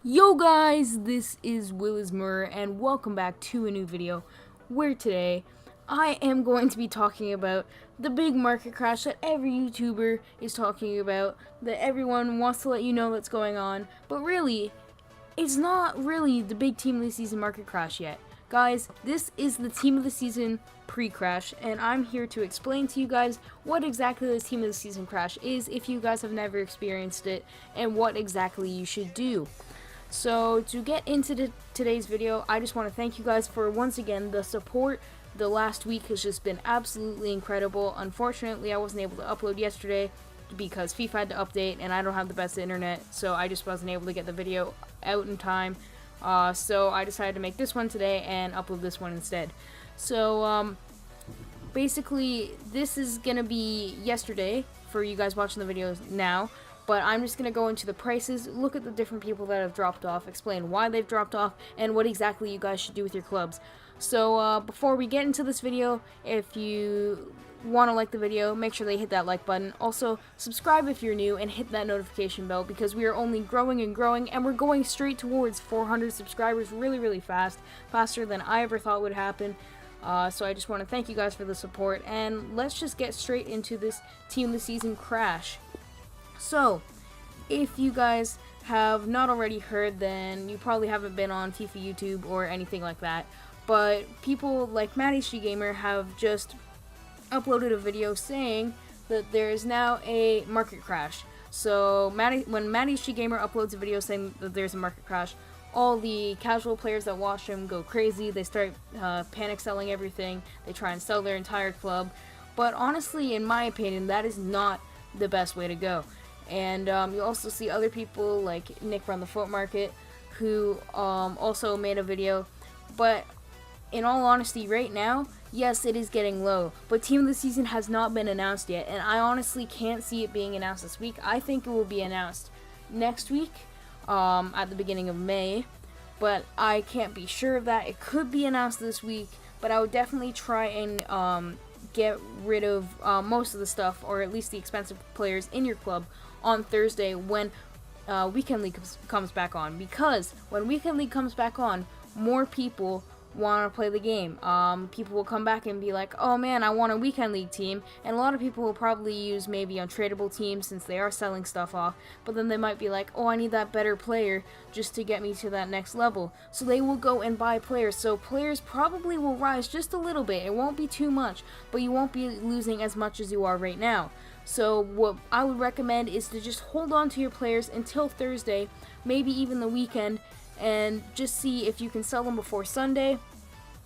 Yo guys, this is willismur and welcome back to a new video where today I am going to be talking about the big market crash that every YouTuber is talking about, that everyone wants to let you know what's going on, but really, it's not really the big team of the season market crash yet. Guys, this is the team of the season pre-crash, and I'm here to explain to you guys what exactly the team of the season crash is if you guys have never experienced it, and what exactly you should do. So to get into today's video, I just want to thank you guys for once again the support. The last week has just been absolutely incredible. Unfortunately, I wasn't able to upload yesterday because FIFA had to update and I don't have the best internet, so I just wasn't able to get the video out in time. So I decided to make this one today and upload this one instead. So basically this is gonna be yesterday for you guys watching the videos now. But I'm just going to go into the prices, look at the different people that have dropped off, explain why they've dropped off, and what exactly you guys should do with your clubs. So before we get into this video, if you want to like the video, make sure they hit that like button. Also, subscribe if you're new and hit that notification bell because we are only growing and growing, and we're going straight towards 400 subscribers really fast, faster than I ever thought would happen. So I just want to thank you guys for the support, and let's just get straight into this Team of the Season crash. So, if you guys have not already heard, then you probably haven't been on Fifa YouTube or anything like that. But people like MattHDGamer have just uploaded a video saying that there is now a market crash. So, when MattHDGamer uploads a video saying that there's a market crash, all the casual players that watch him go crazy. They start panic selling everything. They try and sell their entire club. But honestly, in my opinion, that is not the best way to go. And you also see other people like Nick runthefutmarket who also made a video. But in all honesty, right now, yes, it is getting low. But Team of the Season has not been announced yet, and I honestly can't see it being announced this week. I think it will be announced next week at the beginning of May. But I can't be sure of that. It could be announced this week, but I would definitely try and get rid of most of the stuff, or at least the expensive players in your club, on Thursday when Weekend League comes back on. Because when Weekend League comes back on, more people want to play the game. People will come back and be like, oh man, I want a Weekend League team, and a lot of people will probably use maybe untradeable teams since they are selling stuff off, but then they might be like, oh, I need that better player just to get me to that next level. So they will go and buy players. So players probably will rise just a little bit. It won't be too much, but you won't be losing as much as you are right now. So what I would recommend is to just hold on to your players until Thursday, maybe even the weekend, and just see if you can sell them before Sunday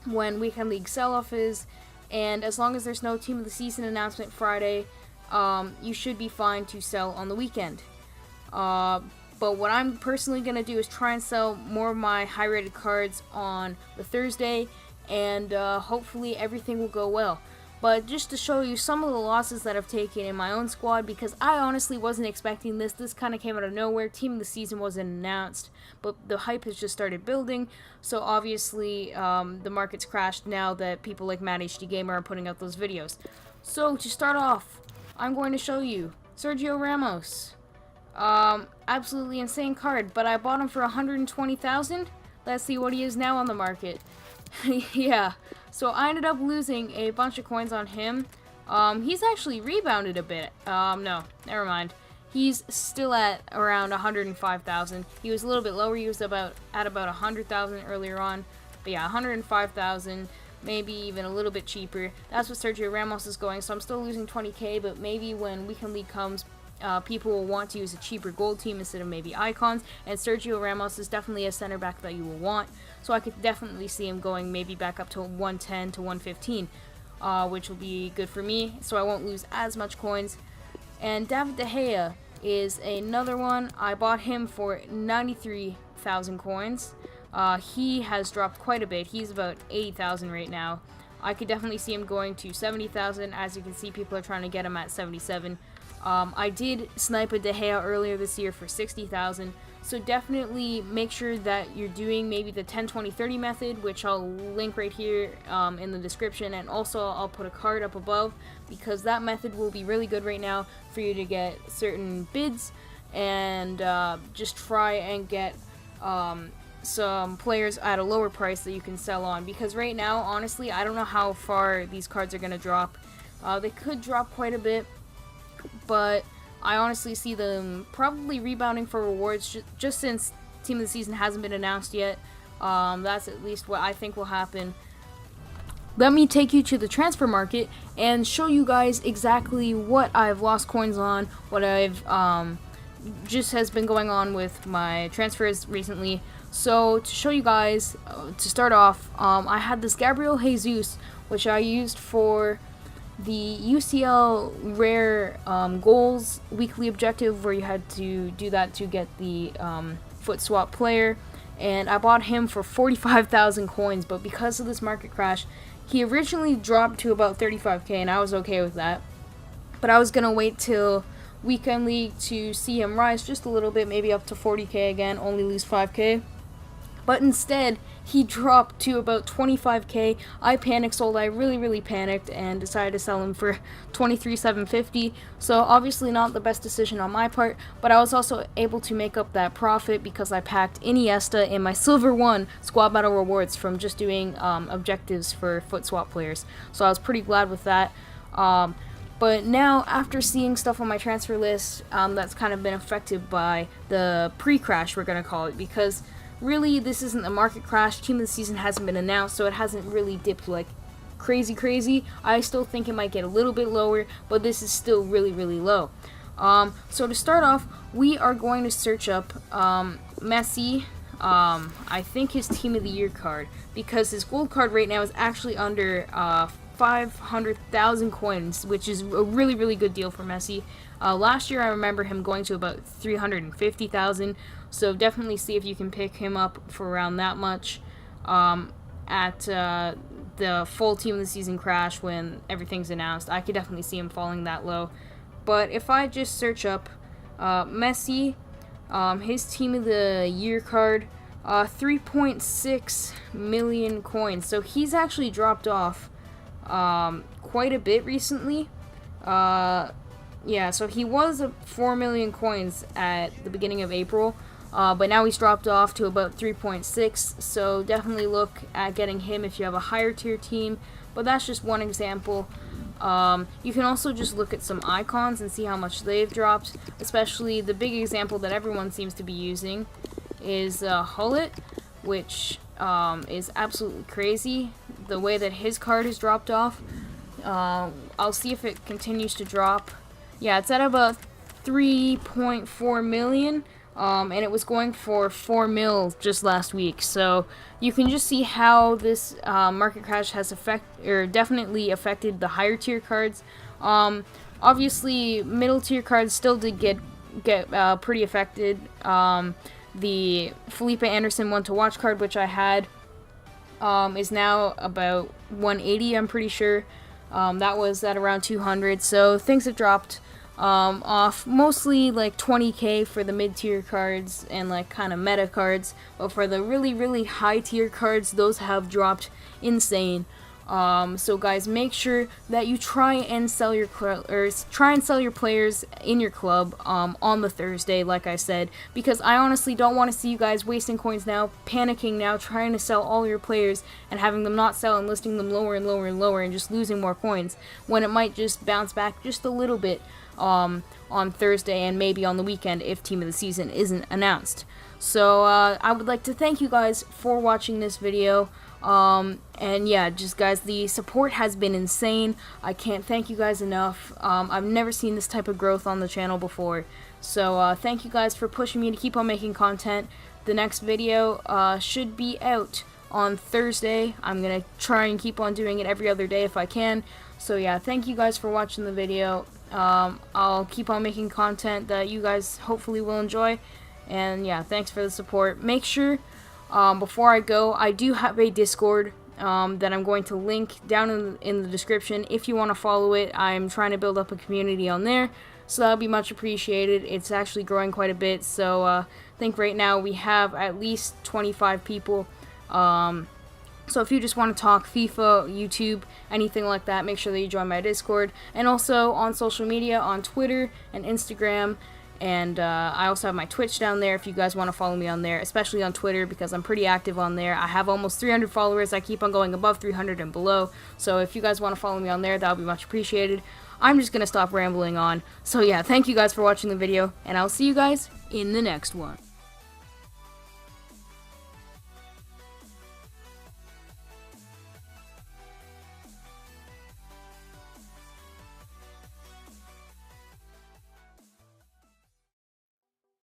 when Weekend League sell-off is. And as long as there's no Team of the Season announcement Friday, you should be fine to sell on the weekend. But what I'm personally going to do is try and sell more of my high-rated cards on the Thursday, and hopefully everything will go well. But just to show you some of the losses that I've taken in my own squad, because I honestly wasn't expecting this. This kind of came out of nowhere. Team of the Season wasn't announced, but the hype has just started building. So obviously the market's crashed now that people like MattHDGamer are putting out those videos. So to start off, I'm going to show you Sergio Ramos. Absolutely insane card, but I bought him for 120,000. Let's see what he is now on the market. Yeah, so I ended up losing a bunch of coins on him. He's actually rebounded a bit. No, never mind. He's still at around 105,000. He was a little bit lower. He was at about 100,000 earlier on. But yeah, 105,000, maybe even a little bit cheaper. That's what Sergio Ramos is going. So I'm still losing 20k, but maybe when Weekend League comes, people will want to use a cheaper gold team instead of maybe icons, and Sergio Ramos is definitely a center back that you will want, so I could definitely see him going maybe back up to 110 to 115, which will be good for me, so I won't lose as much coins. And David De Gea is another one. I bought him for 93,000 coins. He has dropped quite a bit. He's about 80,000 right now. I could definitely see him going to 70,000. As you can see, people are trying to get him at 77. I did snipe a De Gea earlier this year for 60,000, so definitely make sure that you're doing maybe the 10, 20, 30 method, which I'll link right here in the description, and also I'll put a card up above, because that method will be really good right now for you to get certain bids, and just try and get some players at a lower price that you can sell on, because right now, honestly, I don't know how far these cards are going to drop. They could drop quite a bit, but I honestly see them probably rebounding for rewards just since Team of the Season hasn't been announced yet. That's at least what I think will happen. Let me take you to the transfer market and show you guys exactly what I've lost coins on, what I've just has been going on with my transfers recently. So to show you guys, to start off, I had this Gabriel Jesus, which I used for the UCL rare goals weekly objective, where you had to do that to get the foot swap player, and I bought him for 45,000 coins, but because of this market crash, he originally dropped to about 35k, and I was okay with that, but I was gonna wait till Weekend League to see him rise just a little bit, maybe up to 40k again, only lose 5k. But instead, he dropped to about 25k. I panic sold. I really panicked and decided to sell him for 23,750. So obviously not the best decision on my part, but I was also able to make up that profit because I packed Iniesta in my Silver 1 Squad Battle Rewards from just doing objectives for foot swap players. So I was pretty glad with that. But now, after seeing stuff on my transfer list that's kind of been affected by the pre-crash, we're going to call it, because really, this isn't a market crash. Team of the Season hasn't been announced, so it hasn't really dipped like crazy. I still think it might get a little bit lower, but this is still really low. So to start off, we are going to search up Messi. I think his Team of the Year card, because his gold card right now is actually under 500,000 coins, which is a really good deal for Messi. Last year, I remember him going to about 350,000. So definitely see if you can pick him up for around that much at the full Team of the Season crash when everything's announced. I could definitely see him falling that low. But if I just search up Messi, his Team of the Year card, 3.6 million coins. So he's actually dropped off quite a bit recently. Yeah, so he was 4 million coins at the beginning of April. But now he's dropped off to about 3.6, so definitely look at getting him if you have a higher tier team, but that's just one example. You can also just look at some icons and see how much they've dropped, especially the big example that everyone seems to be using is ELYYT, which is absolutely crazy, the way that his card has dropped off. I'll see if it continues to drop. Yeah, it's at about 3.4 million. And it was going for 4 mil just last week, so you can just see how this market crash has definitely affected the higher tier cards. Obviously, middle tier cards still did get pretty affected. The Felipe Anderson 1 to watch card, which I had, is now about 180. I'm pretty sure. That was at around 200, so things have dropped off, mostly like 20k for the mid-tier cards and like kind of meta cards, but for the really high tier cards, those have dropped insane. So guys, make sure that you try and sell your players in your club on the Thursday, like I said, because I honestly don't want to see you guys wasting coins now, panicking now, trying to sell all your players and having them not sell and listing them lower and lower and just losing more coins, when it might just bounce back just a little bit on Thursday and maybe on the weekend if Team of the Season isn't announced. So I would like to thank you guys for watching this video. And yeah, just guys, the support has been insane. I can't thank you guys enough. I've never seen this type of growth on the channel before. So thank you guys for pushing me to keep on making content. The next video should be out on Thursday. I'm gonna try and keep on doing it every other day if I can. So yeah, thank you guys for watching the video. I'll keep on making content that you guys hopefully will enjoy. And yeah, thanks for the support. Make sure, before I go, I do have a Discord that I'm going to link down in the description. If you want to follow it, I'm trying to build up a community on there, so that'll be much appreciated. It's actually growing quite a bit, so I think right now we have at least 25 people. So if you just want to talk FIFA, YouTube, anything like that, make sure that you join my Discord. And also on social media, on Twitter and Instagram And I also have my Twitch down there if you guys want to follow me on there, especially on Twitter because I'm pretty active on there. I have almost 300 followers. I keep on going above 300 and below. So if you guys want to follow me on there, that would be much appreciated. I'm just going to stop rambling on. So yeah, thank you guys for watching the video, and I'll see you guys in the next one.